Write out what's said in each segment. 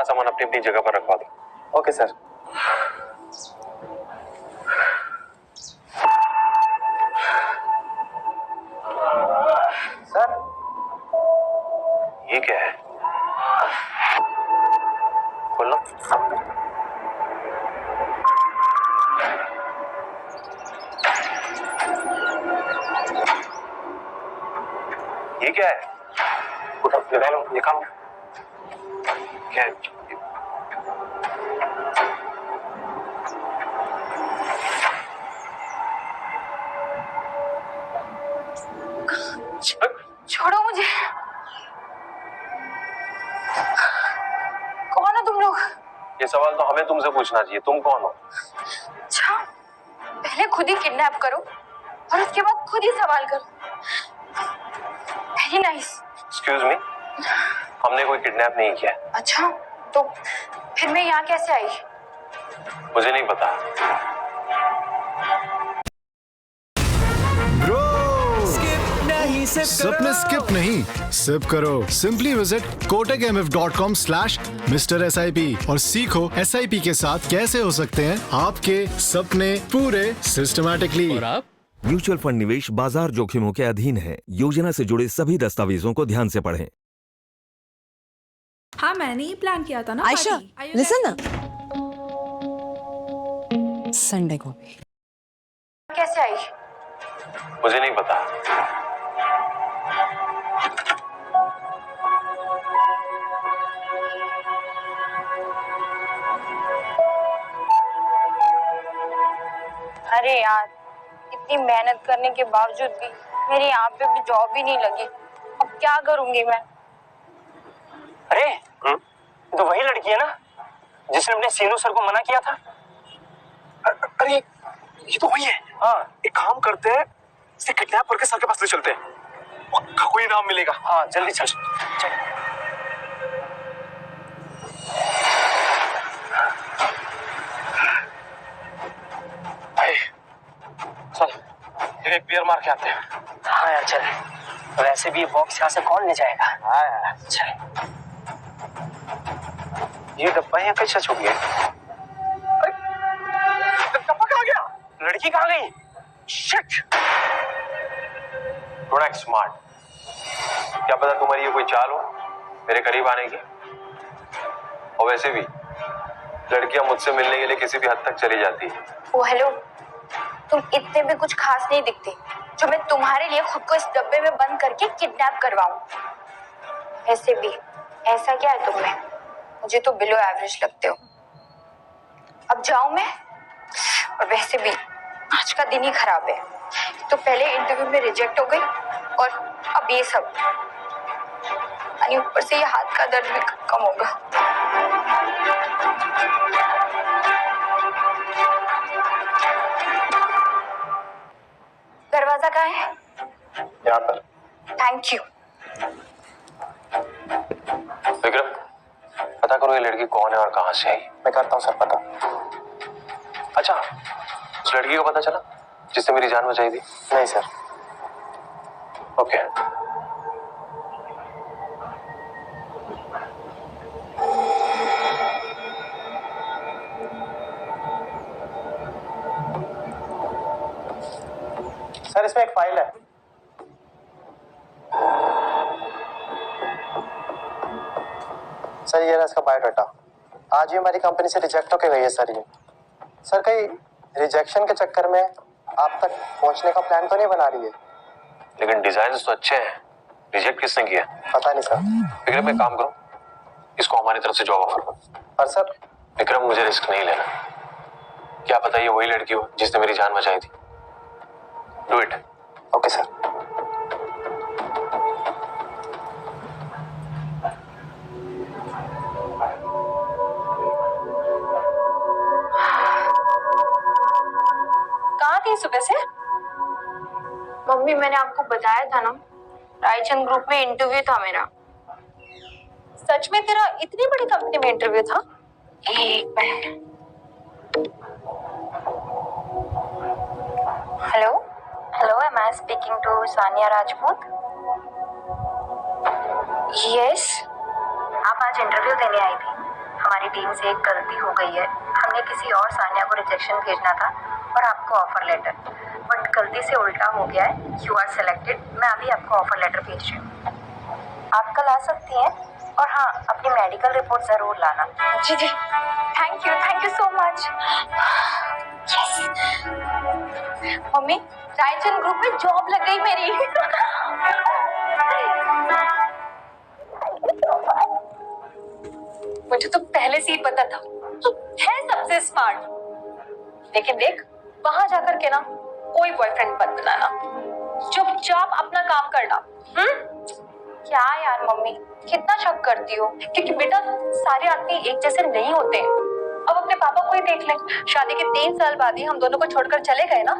सामान अपनी अपनी जगह पर रखवा दो। Okay sir. सर ये क्या है? खोलो। ये क्या है? उठो, निकालो, निकालो। क्या है? छोड़ो मुझे। कौन हो तुम लोग? ये सवाल तो हमें तुमसे पूछना चाहिए, तुम कौन हो? अच्छा, पहले खुद ही किडनैप करो और उसके बाद खुद ही सवाल करो। Very nice. एक्सक्यूज मी, हमने कोई किडनैप नहीं किया। अच्छा, तो फिर मैं यहाँ कैसे आई? मुझे नहीं पता। सपने स्किप नहीं, सिप करो। सिंपली विजिट kotakmf.com/MrSIP और सीखो SIP के साथ कैसे हो सकते हैं आपके सपने पूरे सिस्टमैटिकली। और आप? म्यूचुअल फंड निवेश बाजार जोखिमों के अधीन है। योजना से जुड़े सभी दस्तावेजों को ध्यान से पढ़ें। हाँ, मैंने ही प्लान किया था ना। आयशा, लिसन ना, संडे को भी। कैसे आई? मुझे नहीं पता। अरे यार, इतनी मेहनत करने के बावजूद भी मेरी यहाँ पे भी जॉब ही नहीं लगी। अब क्या करूंगी मैं? अरे तो वही लड़की है ना जिसने अपने सीनू सर को मना किया था? अरे ये तो वही है। हाँ, एक काम करते हैं, इसे किडनैप करके सर के पास ले चलते हैं, पक्का कोई नाम मिलेगा। हाँ, जल्दी चल चल। चल, एक बियर मार के आते हैं। हाँ यार चल, वैसे भी ये बॉक्स यहाँ से कौन ले जाएगा? हाँ यार चल। ये डब्बा यहाँ कैसे छुप गया? डब्बा कहाँ गया? लड़की कहाँ गई? शिट! थोड़ा स्मार्ट। क्या पता तुम्हारी ये कोई चाल हो मेरे करीब आने की। और वैसे भी लड़कियां मुझसे मिलने के लिए किसी भी हद तक चली जाती है। ओ हेलो, तुम इतने भी कुछ खास नहीं दिखते जो मैं तुम्हारे लिए खुद को इस डब्बे में बंद करके किडनैप करवाऊं। ऐसे भी ऐसा क्या है तुम में? मुझे तो बिलो एवरेज लगते हो। अब जाऊं मैं? और वैसे भी आज का दिन ही खराब है। तो पहले इंटरव्यू में रिजेक्ट हो गई और अब ये सब, यानी ऊपर से ये हाथ का दर्द भी कम होगा। दरवाजा कहाँ है? यहाँ पर। Thank you. विक्रम, पता करो ये लड़की कौन है और कहाँ से आई। मैं करता हूँ सर पता। अच्छा, उस लड़की को पता चला जिससे मेरी जान बचाई थी? नहीं सर। ओके। सर इसमें एक फाइल है। सर ये रहा इसका बायोडाटा। आज ही हमारी कंपनी से रिजेक्ट होके गई है सर ये। सर कहीं रिजेक्शन के चक्कर में आप तक पहुंचने का प्लान तो नहीं बना रही है? लेकिन डिजाइन तो अच्छे हैं, रिजेक्ट किसने किया? पता नहीं सर। विक्रम एक काम करो, इसको हमारी तरफ से जॉब ऑफर करो। पर सर विक्रम मुझे रिस्क नहीं लेना। क्या पता ये वही लड़की हो जिसने मेरी जान बचाई थी। Do it. Okay sir. कहाँ थी सुबह से? मम्मी, मैंने आपको बताया था ना, रायचंद ग्रुप में इंटरव्यू था मेरा। सच में तेरा इतनी बड़ी कंपनी में इंटरव्यू था? एक मिनट। Hello hello, am I speaking to Sania Rajput? Yes. आप आज इंटरव्यू देने आई थी, हमारी टीम से एक गलती हो गई है। हमने किसी और सानिया को रिजेक्शन भेजना था और आपको ऑफर लेटर, बट गलती से उल्टा हो गया है। You are selected. मैं अभी आपको ऑफर लेटर भेज रही हूँ। आप कल आ सकती हैं, और हाँ, अपनी मेडिकल रिपोर्ट जरूर लाना। जी जी, thank you so much. Mummy, Raichand group में जॉब लग गई मेरी। मुझे तो पहले से ही पता था तू है सबसे स्मार्ट। लेकिन देख, वहां जाकर के ना कोई बॉयफ्रेंड मत बनाना, चुपचाप अपना काम करना। क्या यार मम्मी, कितना शक करती हो? क्योंकि बेटा, सारे आदमी एक जैसे नहीं होते। अब अपने पापा को ही देख ले, शादी के 3 साल बाद ही हम दोनों को छोड़कर चले गए ना।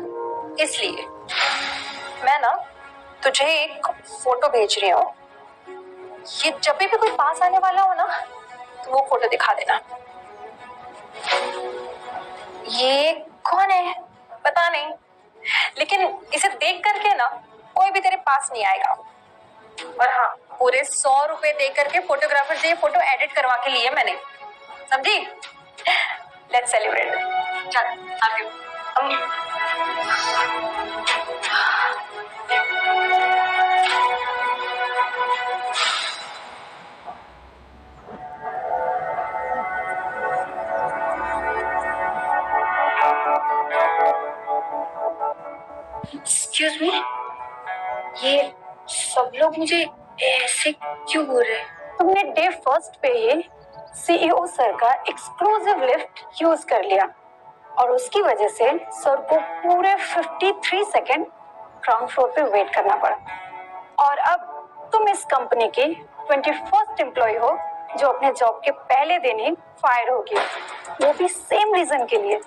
इसलिए मैं ना तुझे एक फोटो भेज रही हूँ। ये जब भी कोई पास आने वाला हो ना, तो वो फोटो दिखा देना। ये कौन है पता नहीं, लेकिन इसे देख करके ना कोई भी तेरे पास नहीं आएगा। और हाँ, पूरे 100 रुपए दे करके फोटोग्राफर से ये फोटो एडिट करवा के लिए मैंने, समझी? Let's celebrate. चल आती हूँ। एक्सक्यूज मी, ये सब लोग मुझे ऐसे क्यों बोल रहे हैं? तुमने डे फर्स्ट पे ही सीईओ सर का एक्सक्लूसिव लिफ्ट यूज कर लिया और उसकी वजह से सर को पूरे 53 सेकंड ग्राउंड फ्लोर पे वेट करना पड़ा। और अब तुम इस कंपनी की 21st एम्प्लॉय हो जो अपने जॉब के पहले दिन ही फायर होगी, वो भी सेम रीजन के लिए।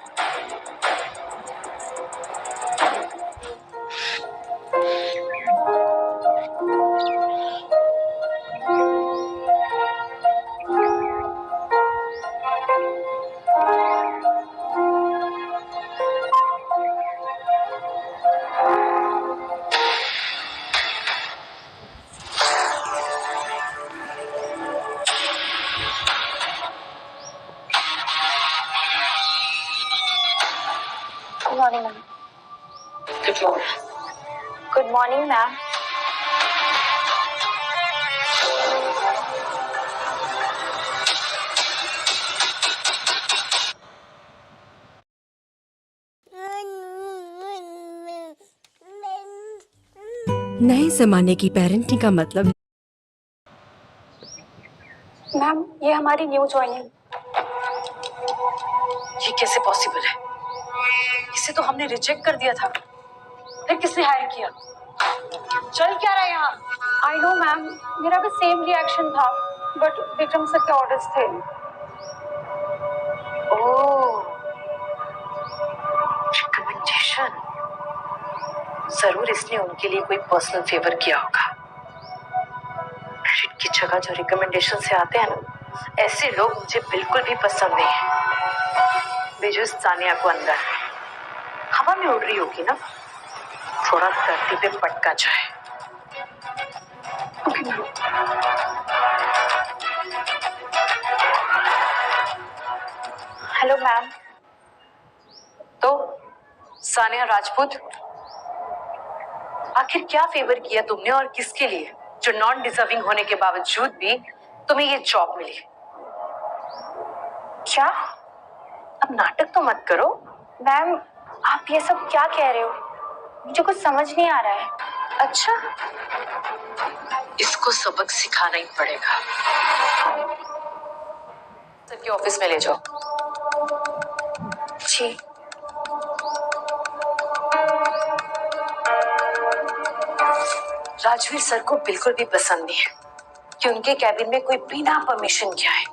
Good morning, ma'am. Good morning. Good morning, ma'am. नए जमाने की पेरेंटिंग का मतलब। मैम, ये हमारी न्यू ज्वाइनिंग। ये कैसे पॉसिबल है? इसे तो हमने रिजेक्ट कर दिया था, फिर किसने हायर किया? चल क्या रहा है यहाँ? आई नो मैम, मेरा भी सेम रिएक्शन था, बट विक्रम सर के ऑर्डर्स थे। ओह, रिकमेंडेशन। जरूर इसने उनके लिए कोई पर्सनल फेवर किया होगा। क्रेडिट की जगह जो रिकमेंडेशन से आते हैं ना, ऐसे लोग मुझे बिल्कुल भी पसंद नहीं है। भेजो सानिया को अंदर। हवा में उड़ रही होगी ना, थोड़ा धरती पे पटका जाए। Okay ma'am. Hello ma'am. तो सानिया राजपूत, आखिर क्या फेवर किया तुमने और किसके लिए, जो नॉन डिजर्विंग होने के बावजूद भी तुम्हें ये जॉब मिली? क्या? अब नाटक तो मत करो। मैम, आप ये सब क्या कह रहे हो? मुझे कुछ समझ नहीं आ रहा है। अच्छा, इसको सबक सिखाना ही पड़ेगा। सर के ऑफिस में ले जाओ। जी। राजवीर सर को बिल्कुल भी पसंद नहीं है कि उनके कैबिन में कोई बिना परमिशन के आए।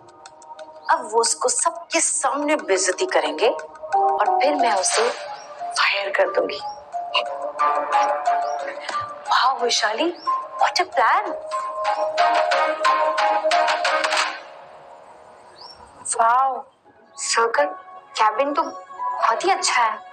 अब वो उसको सबके सामने बेइज्जती करेंगे और फिर मैं उसे फायर कर दूंगी। वाह Vaishali, what a plan. Wow, sir का कैबिन तो बहुत ही अच्छा है।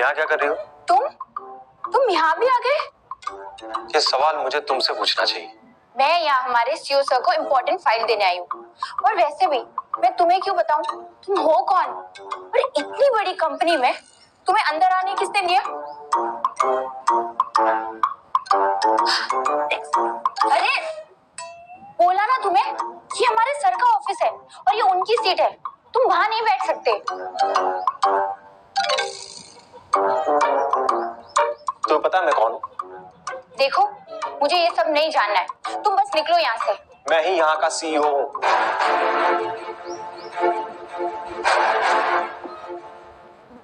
यहाँ क्या कर रही हो? तुम यहाँ भी आ गए? ये सवाल मुझे तुमसे पूछना चाहिए। मैं यहाँ हमारे सीईओ सर को इम्पोर्टेंट फाइल देने आई हूँ। और वैसे भी मैं तुम्हें क्यों बताऊं, तुम हो कौन? और इतनी बड़ी कंपनी में तुम्हें अंदर आने किसने दिया? अरे बोला ना तुम्हें, ये हमारे सर का ऑफिस है और ये उनकी सीट है, तुम वहां नहीं बैठ सकते। तुम्हें पता है मैं कौन हूँ? देखो मुझे ये सब नहीं जानना है, तुम बस निकलो यहाँ से। मैं ही यहाँ का सीईओ हूँ।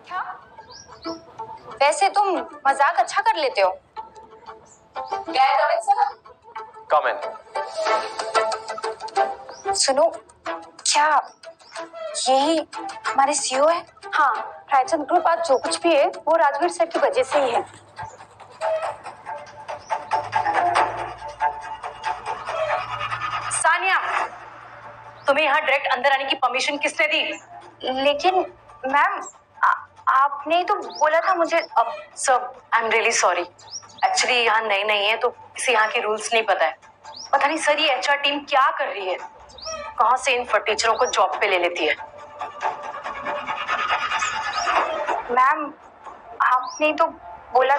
क्या? वैसे तुम मजाक अच्छा कर लेते हो। कम इन। सुनो, क्या यही हमारे सीईओ है? हाँ, रायचंद ग्रुप आज जो कुछ भी है वो राजवीर सर की वजह से ही है। सानिया, तुम्हें यहाँ डायरेक्ट अंदर आने की परमिशन किसने दी? लेकिन मैम आपने ही तो बोला था मुझे। अब सब I am really sorry. Actually यहाँ नई नहीं है तो किसी यहाँ के रूल्स नहीं पता है। पता नहीं सर ये एचआर टीम क्या कर रही है, कहाँ से इन टीचरों को जॉब पे ले लेती है। मैम आपने तो बोला।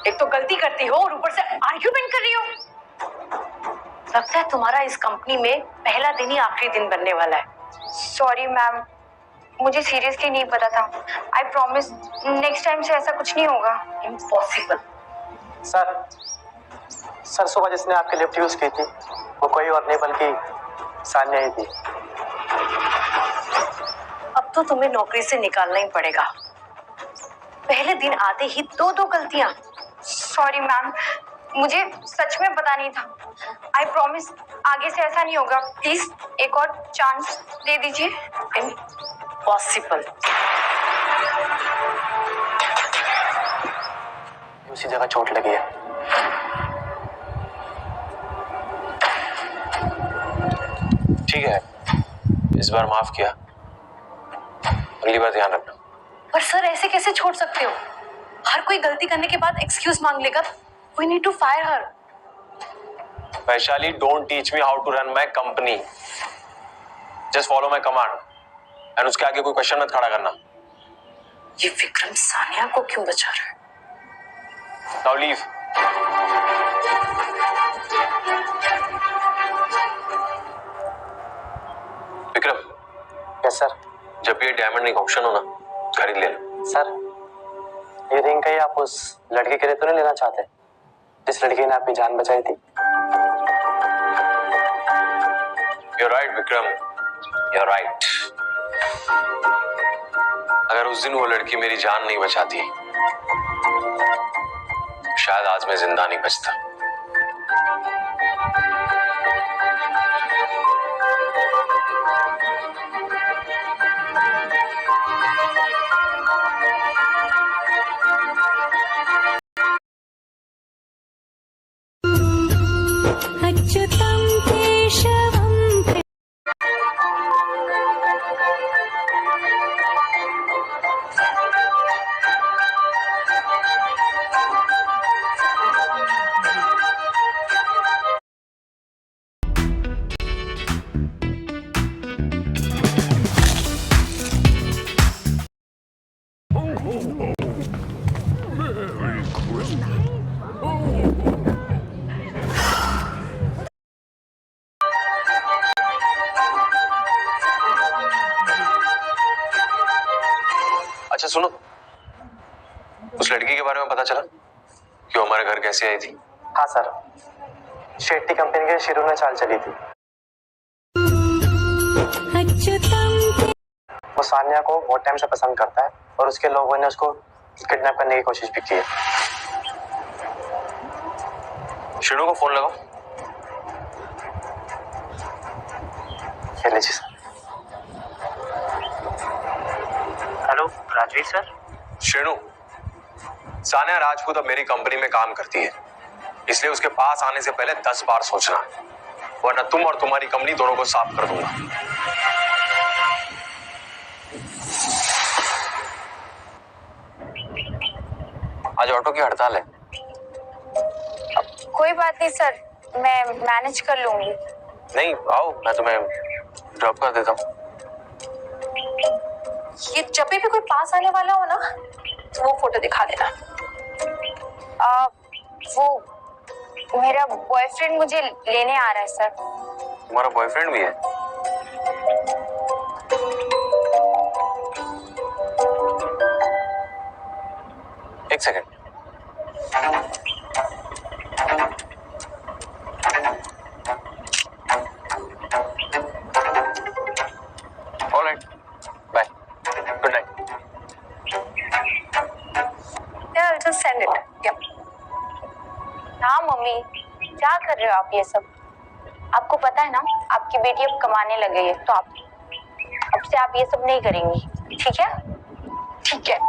एक तो गलती करती हो और ऊपर से आर्ग्यूमेंट कर रही हो। लगता है तुम्हारा इस कंपनी में पहला दिन ही आखिरी दिन बनने वाला है। सॉरी मैम, मुझे सीरियसली नहीं पता था। आई प्रॉमिस नेक्स्ट टाइम से ऐसा कुछ नहीं होगा। इम्पॉसिबल। सर सुबह जिसने आपकी लिफ्ट यूज की थी वो कोई और नहीं बल्कि सान्या ही थी। अब तो तुम्हें नौकरी से निकालना ही पड़ेगा। पहले दिन आते ही दो गलतियां। सॉरी मैम, मुझे सच में पता नहीं था। आई प्रॉमिस आगे से ऐसा नहीं होगा। प्लीज एक और चांस दे दीजिए। पॉसिबल। उसी जगह चोट लगी है। ठीक है, इस बार माफ किया, अगली बार ध्यान रखना। पर सर ऐसे कैसे छोड़ सकते हो? हर कोई गलती करने के बाद एक्सक्यूज मांग लेगा। We need to fire her. Vaishali, don't teach me how to run my company, just follow my command and उसके आगे कोई क्वेश्चन मत खड़ा करना। ये विक्रम सानिया को क्यों बचा रहा है? Now leave. Vikram. Yes sir. जब भी ये डायमंड रिंग ऑप्शन हो ना, खरीद लेना। सर ये रिंग कहीं आप उस लड़के के लिए तो नहीं लेना चाहते जिस लड़की ने आपकी जान बचाई थी? You're right, Vikram, you're right. अगर उस दिन वो लड़की मेरी जान नहीं बचाती, शायद आज मैं जिंदा नहीं बचता। अच्छा सुनो, उस लड़की के बारे में पता चला कि वो हमारे घर कैसे आई थी? हाँ सर, शेट्टी कंपनी के शिरू में चाल चली थी। वो सान्या को बहुत टाइम से पसंद करता है और उसके लोगों ने उसको किडनैप करने की कोशिश भी की है। शिरू को फोन लगाओ। ये लीजिए sir. Hello Rajveer sir. Shiru, Sanya Rajput अब मेरी कंपनी में काम करती है, इसलिए उसके पास आने से पहले 10 बार सोचना, वरना तुम और तुम्हारी कंपनी दोनों को साफ कर दूंगा। आज ऑटो की हड़ताल है। कोई बात नहीं सर, मैं मैनेज कर लूंगी। नहीं आओ, मैं तुम्हें ड्रॉप कर देता हूँ। ये जब भी कोई पास आने वाला हो ना तो वो फोटो दिखा देना। वो मेरा बॉयफ्रेंड मुझे लेने आ रहा है सर। तुम्हारा बॉयफ्रेंड भी है? एक second. Alright, bye, good night. Yeah, I'll just send it. Yeah. हाँ मम्मी, क्या कर रहे हो आप ये सब? आपको पता है ना, आपकी बेटी अब कमाने लग गई है, तो अब से आप ये सब नहीं करेंगी, ठीक है? ठीक है।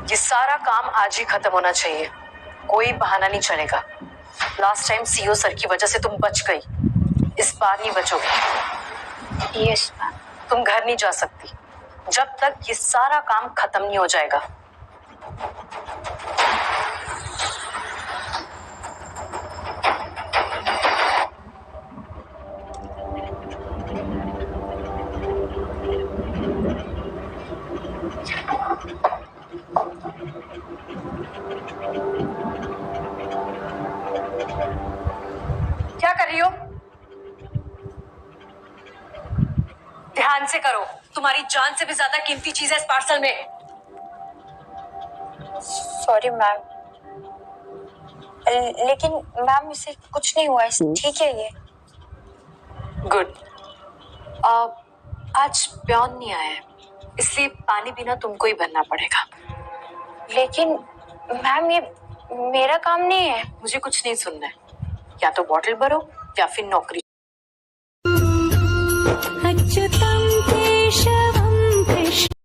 ये सारा काम आज ही खत्म होना चाहिए, कोई बहाना नहीं चलेगा। लास्ट टाइम सीईओ सर की वजह से तुम बच गई, इस बार नहीं बचोगी। Yes ma'am. तुम घर नहीं जा सकती जब तक ये सारा काम खत्म नहीं हो जाएगा। क्या कर रही हो? ध्यान से करो, तुम्हारी जान से भी ज्यादा कीमती चीज है इस पार्सल में। सॉरी मैम, लेकिन मैम इसे कुछ नहीं हुआ, ठीक है ये। गुड। आज प्यान नहीं आया है, इसलिए पानी भी ना तुमको ही भरना पड़ेगा। लेकिन मैम ये मेरा काम नहीं है। मुझे कुछ नहीं सुनना है, या तो बॉटल भरो या फिर नौकरी। अच्युतं केशवं कृष्ण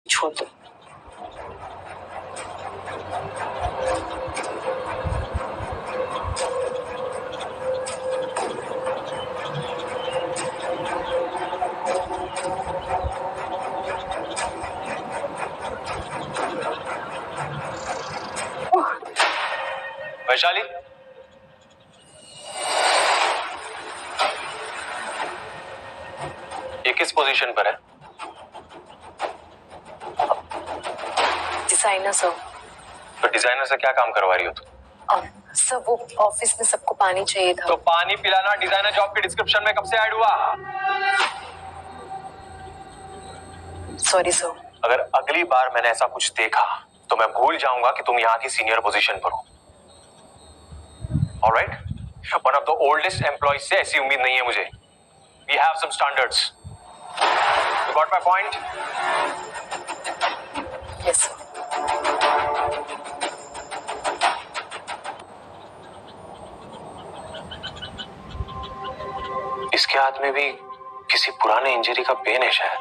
छोड़ दो। वैशाली, ये किस पोजीशन पर है? Designer sir. तो डिजाइनर से क्या काम करवा रही हो तुम? सर वो ऑफिस में सबको पानी चाहिए था। तो पानी पिलाना डिजाइनर जॉब के डिस्क्रिप्शन में कब से ऐड हुआ? Sorry sir. अगर अगली बार मैंने ऐसा कुछ देखा तो मैं भूल जाऊंगा कि तुम यहाँ की सीनियर पोजीशन पर हो। Alright? One of the oldest employees से ऐसी उम्मीद नहीं है मुझे। We have some standards. You got my point? Yes sir. इसके हाथ में भी किसी पुराने इंजरी का पेन है शायद।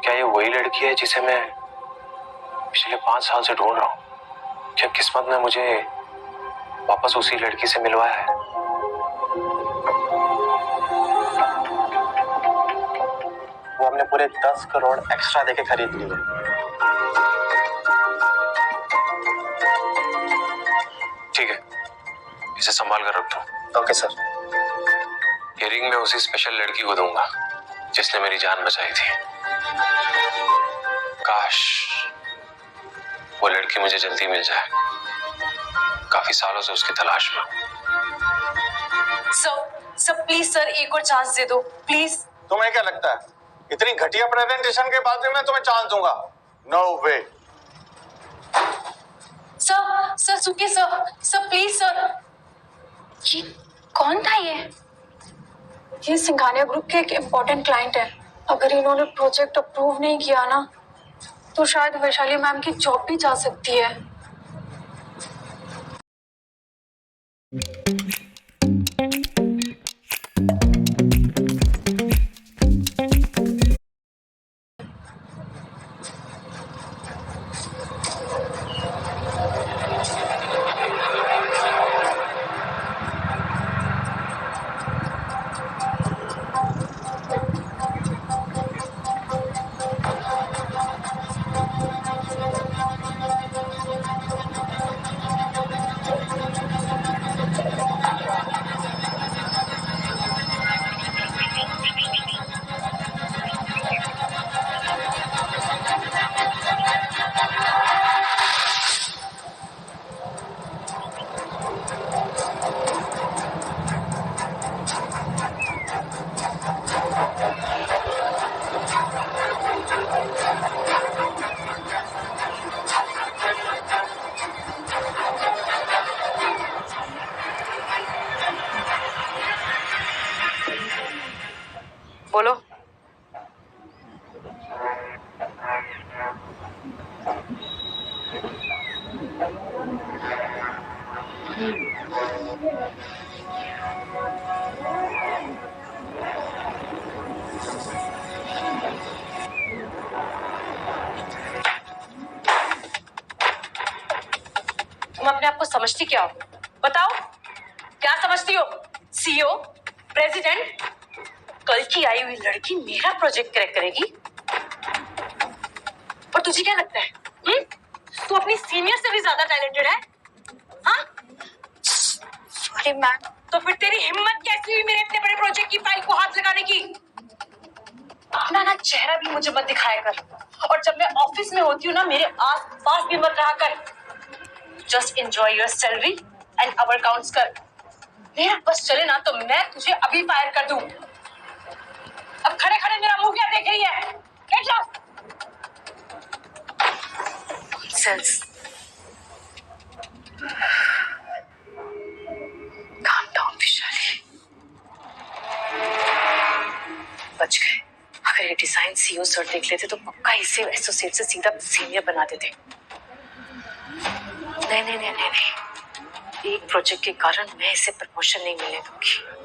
क्या ये वही लड़की है जिसे मैं पिछले 5 साल से ढूंढ रहा हूँ? क्या किस्मत ने मुझे वापस उसी लड़की से मिलवाया है? वो हमने पूरे 10 करोड़ एक्स्ट्रा देके खरीद ली है। ठीक है, इसे संभाल कर रख दो। Okay sir. ये रिंग में उसी स्पेशल लड़की को दूंगा जिसने मेरी जान बचाई थी। काश वो लड़की मुझे जल्दी मिल जाए। काफी सालों से उसकी तलाश में। सर प्लीज सर, एक और चांस दे दो प्लीज। तुम्हें क्या लगता है इतनी घटिया प्रेजेंटेशन के बाद भी मैं तुम्हें चांस दूंगा? नो वे। सर सुनिए सर प्लीज सर। ये कौन था ये सिंघानिया ग्रुप के एक इम्पोर्टेंट क्लाइंट है। अगर इन्होंने प्रोजेक्ट अप्रूव नहीं किया ना तो शायद वैशाली मैम की जॉब भी जा सकती है। बोलो। तुम अपने आप को समझती क्या हो? बताओ, क्या समझती हो? CEO, president? कल की आई हुई लड़की मेरा प्रोजेक्ट क्रैक करेगी? और तुझे क्या लगता है? तू अपनी सीनियर से भी ज्यादा टैलेंटेड है? हाँ? Sorry ma'am. तो फिर तेरी हिम्मत कैसी हुई मेरे इतने बड़े प्रोजेक्ट की फाइल को हाथ लगाने की? अपना ना चेहरा भी मुझे मत दिखाया कर, और जब मैं ऑफिस में होती हूँ ना मेरे आस पास भी मत रहा कर। Just enjoy your salary and hour counts कर। मेरा बस चले ना तो मैं तुझे अभी फायर कर दूं। अब खड़े खड़े मेरा मुंह क्या देख रही है? Get lost! Nonsense. Calm down, Vishali. बच गए। अगर ये डिजाइन सीईओ सर देख लेते तो पक्का इसे एसोसिएट से सीधा सीनियर बना देते। नहीं, एक प्रोजेक्ट के कारण मैं इसे प्रमोशन नहीं मिलने दूंगी।